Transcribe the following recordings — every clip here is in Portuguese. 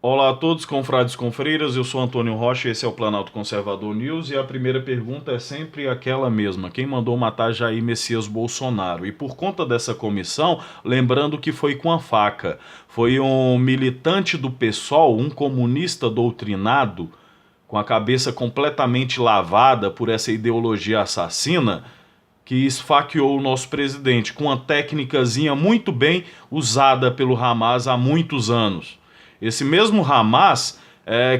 Olá a todos, confrades e confreiras, eu sou Antônio Rocha e esse é o Planalto Conservador News e a primeira pergunta é sempre aquela mesma: quem mandou matar Jair Messias Bolsonaro? E por conta dessa comissão, lembrando que foi com a faca, foi um militante do PSOL, um comunista doutrinado, com a cabeça completamente lavada por essa ideologia assassina, que esfaqueou o nosso presidente com uma técnicazinha muito bem usada pelo Hamas há muitos anos. Esse mesmo Hamas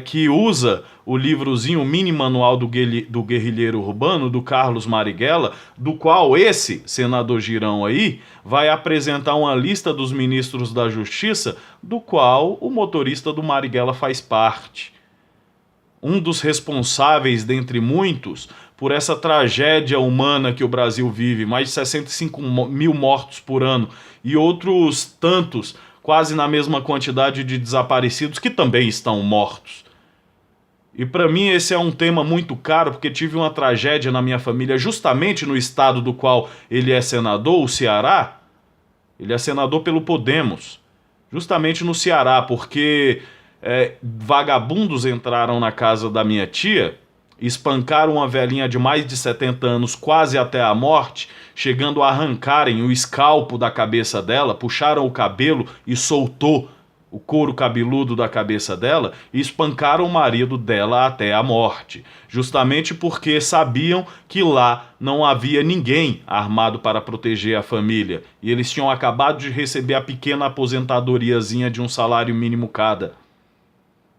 que usa o livrozinho Mini Manual do Guerrilheiro Urbano, do Carlos Marighella, do qual esse senador Girão aí vai apresentar uma lista dos ministros da Justiça, do qual o motorista do Marighella faz parte. Um dos responsáveis, dentre muitos, por essa tragédia humana que o Brasil vive, mais de 65 mil mortos por ano e outros tantos, quase na mesma quantidade de desaparecidos que também estão mortos. E para mim esse é um tema muito caro, porque tive uma tragédia na minha família justamente no estado do qual ele é senador, o Ceará. Ele é senador pelo Podemos, justamente no Ceará, porque vagabundos entraram na casa da minha tia, espancaram uma velhinha de mais de 70 anos quase até a morte, chegando a arrancarem o escalpo da cabeça dela, puxaram o cabelo e soltou o couro cabeludo da cabeça dela e espancaram o marido dela até a morte, justamente porque sabiam que lá não havia ninguém armado para proteger a família e eles tinham acabado de receber a pequena aposentadoriazinha de um salário mínimo cada.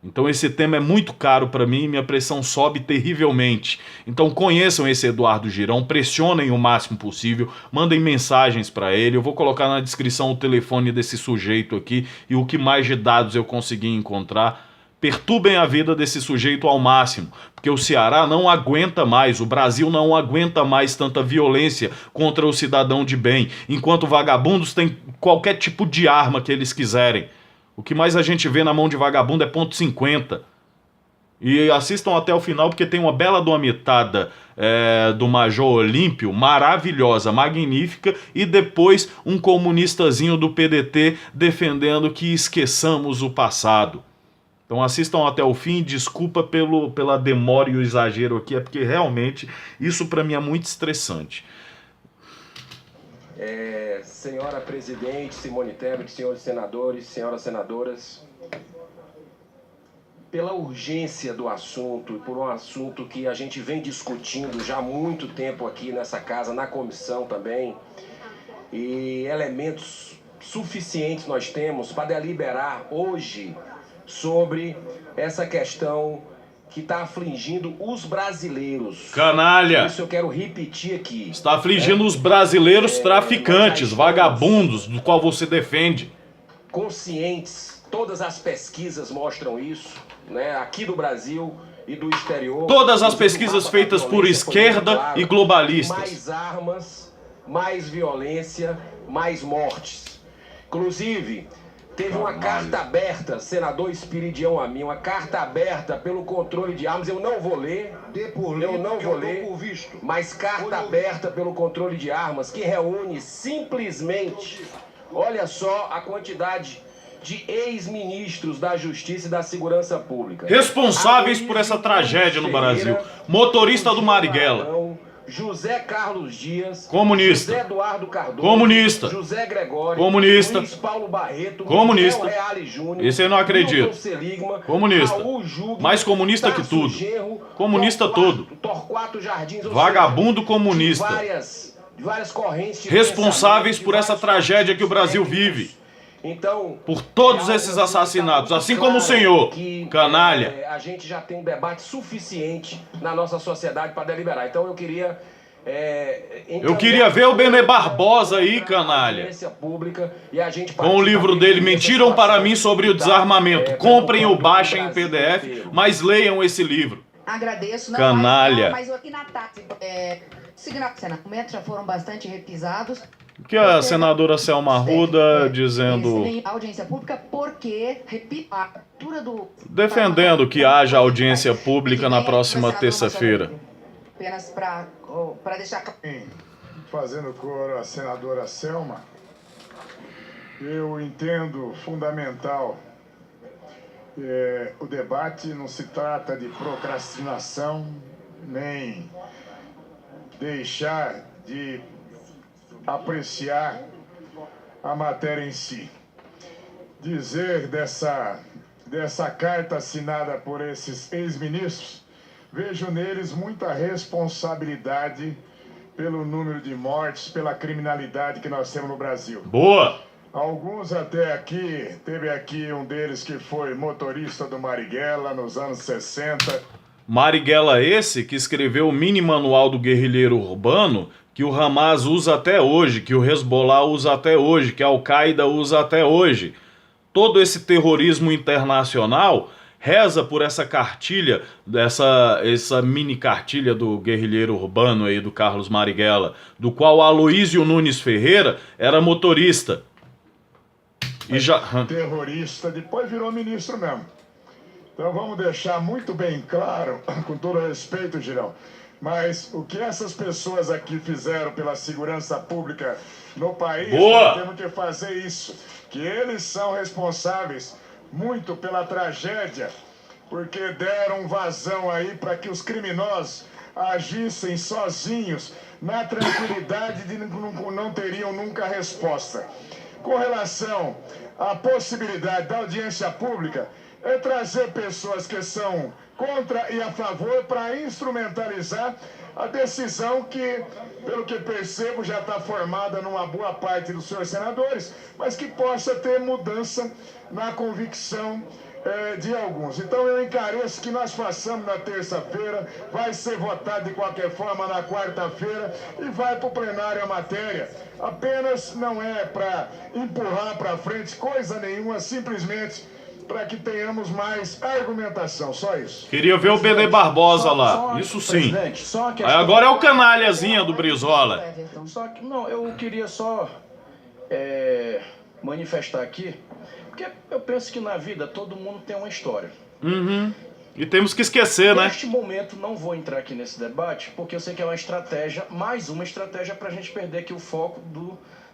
Então esse tema é muito caro para mim e minha pressão sobe terrivelmente. Então conheçam esse Eduardo Girão, pressionem o máximo possível, mandem mensagens para ele. Eu vou colocar na descrição o telefone desse sujeito aqui e o que mais de dados eu conseguir encontrar. Perturbem a vida desse sujeito ao máximo, porque o Ceará não aguenta mais, o Brasil não aguenta mais tanta violência contra o cidadão de bem, enquanto vagabundos têm qualquer tipo de arma que eles quiserem. O que mais a gente vê na mão de vagabundo é .50. E assistam até o final porque tem uma bela domitada do Major Olímpio, maravilhosa, magnífica, e depois um comunistazinho do PDT defendendo que esqueçamos o passado. Então assistam até o fim, desculpa pela demora e o exagero aqui, é porque realmente isso para mim é muito estressante. Senhora Presidente, Simone Tebet, senhores senadores, senhoras senadoras, pela urgência do assunto e por um assunto que a gente vem discutindo já há muito tempo aqui nessa casa, na comissão também, e elementos suficientes nós temos para deliberar hoje sobre essa questão que está afligindo os brasileiros. Canalha! Isso eu quero repetir aqui. Está afligindo os brasileiros traficantes, vagabundos, do qual você defende. Conscientes, todas as pesquisas mostram isso, né? Aqui do Brasil e do exterior. Todas as pesquisas feitas por esquerda e globalistas. Mais armas, mais violência, mais mortes. Inclusive, teve uma carta aberta, senador Espiridião a mim, uma carta aberta pelo controle de armas, eu não vou ler, mas carta aberta pelo controle de armas, que reúne simplesmente, olha só a quantidade de ex-ministros da Justiça e da Segurança Pública. Responsáveis por essa tragédia no Brasil. Motorista do Marighella. José Carlos Dias, comunista. José Eduardo Cardoso, comunista. José Gregório, comunista. Luiz Paulo Barreto, comunista. Reale Júnior, esse eu não acredito. Seligman, comunista. Júlio, mais comunista que tudo. Genro, comunista todo. Torquato Jardins, vagabundo seja, comunista. De várias correntes. Responsáveis por essa tragédia que o Brasil vive. Então, por todos esses assassinatos, assim como o senhor, canalha. A gente já tem um debate suficiente na nossa sociedade para deliberar. Então eu queria ver o Benê Barbosa aí, canalha. Com o livro dele, Mentiram para mim sobre o desarmamento. Comprem ou baixem em PDF, mas leiam esse livro. Agradeço. Não, canalha. Mas aqui na TAC, documentos já foram bastante repisados. Que a senadora Selma Arruda dizendo... audiência pública porque, repito, a altura do... defendendo que haja audiência pública na próxima terça-feira. Apenas para deixar claro. Fazendo coro à senadora Selma, eu entendo fundamental O debate não se trata de procrastinação, nem deixar de apreciar a matéria em si. Dizer dessa carta assinada por esses ex-ministros, vejo neles muita responsabilidade pelo número de mortes, pela criminalidade que nós temos no Brasil. Boa! Alguns até aqui, teve aqui um deles que foi motorista do Marighella nos anos 60. Marighella esse que escreveu o mini manual do guerrilheiro urbano, que o Hamas usa até hoje, que o Hezbollah usa até hoje, que a Al-Qaeda usa até hoje. Todo esse terrorismo internacional reza por essa cartilha, essa mini cartilha do guerrilheiro urbano aí, do Carlos Marighella, do qual Aloísio Nunes Ferreira era motorista. E já... Terrorista, depois virou ministro mesmo. Então vamos deixar muito bem claro, com todo respeito, Girão, mas o que essas pessoas aqui fizeram pela segurança pública no país, nós temos que fazer isso. Que eles são responsáveis muito pela tragédia, porque deram vazão aí para que os criminosos agissem sozinhos, na tranquilidade de não teriam nunca resposta. Com relação à possibilidade da audiência pública, é trazer pessoas que são contra e a favor para instrumentalizar a decisão que, pelo que percebo, já está formada numa boa parte dos senhores senadores, mas que possa ter mudança na convicção de alguns. Então eu encareço que nós façamos na terça-feira, vai ser votado de qualquer forma na quarta-feira e vai para o plenário a matéria. Apenas não é para empurrar para frente coisa nenhuma, simplesmente para que tenhamos mais argumentação, só isso. Queria ver o Benê Barbosa lá, isso sim. Aí agora é o canalhazinha do Brizola. Só que, não, eu queria só manifestar aqui, porque eu penso que na vida todo mundo tem uma história. E temos que esquecer, né? Neste momento não vou entrar aqui nesse debate, porque eu sei que é uma estratégia, mais uma estratégia para a gente perder aqui o foco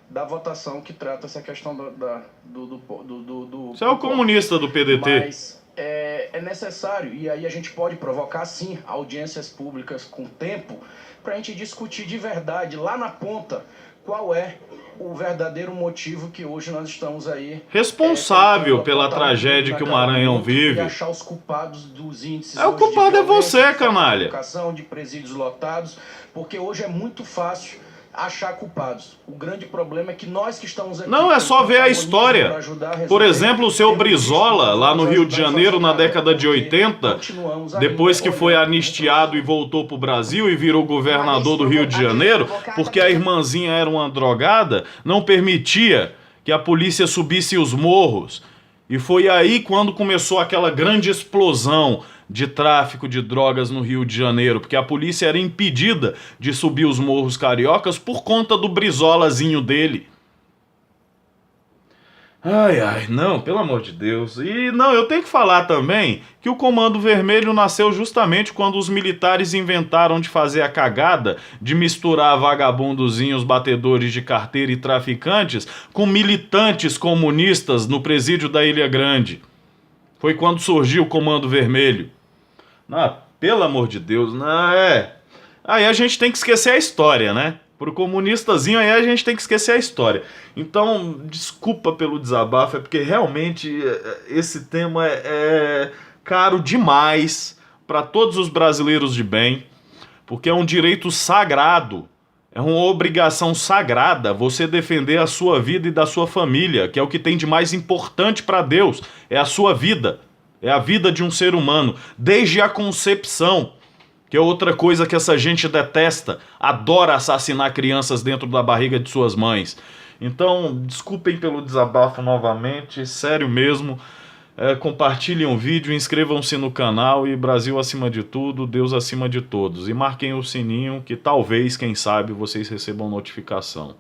da votação que trata essa questão do Você é o comunista do PDT. Mas é necessário, e aí a gente pode provocar sim audiências públicas com tempo, para a gente discutir de verdade, lá na ponta, qual é o verdadeiro motivo que hoje nós estamos aí responsável pela tragédia que o Maranhão vive. E achar os culpados dos índices. O culpado é você, canalha. De presídios lotados, porque hoje é muito fácil achar culpados. O grande problema é que nós que estamos aqui... Não, é só ver a história. Por exemplo, o seu Brizola, lá no Rio de Janeiro, na década de 80, depois que foi anistiado e voltou pro Brasil e virou governador do Rio de Janeiro, porque a irmãzinha era uma drogada, não permitia que a polícia subisse os morros. E foi aí quando começou aquela grande explosão de tráfico de drogas no Rio de Janeiro, porque a polícia era impedida de subir os morros cariocas por conta do brizolazinho dele. Ai, ai, não, pelo amor de Deus. E não, eu tenho que falar também que o Comando Vermelho nasceu justamente quando os militares inventaram de fazer a cagada de misturar vagabundozinhos, batedores de carteira e traficantes com militantes comunistas no presídio da Ilha Grande. Foi quando surgiu o Comando Vermelho. Ah, pelo amor de Deus, não é. Aí a gente tem que esquecer a história, né? Pro comunistazinho aí a gente tem que esquecer a história. Então, desculpa pelo desabafo, é porque realmente esse tema é caro demais para todos os brasileiros de bem, porque é um direito sagrado, é uma obrigação sagrada você defender a sua vida e da sua família, que é o que tem de mais importante para Deus, é a sua vida. É a vida de um ser humano, desde a concepção, que é outra coisa que essa gente detesta, adora assassinar crianças dentro da barriga de suas mães. Então, desculpem pelo desabafo novamente, sério mesmo. Compartilhem o vídeo, inscrevam-se no canal e Brasil acima de tudo, Deus acima de todos. E marquem o sininho que talvez, quem sabe, vocês recebam notificação.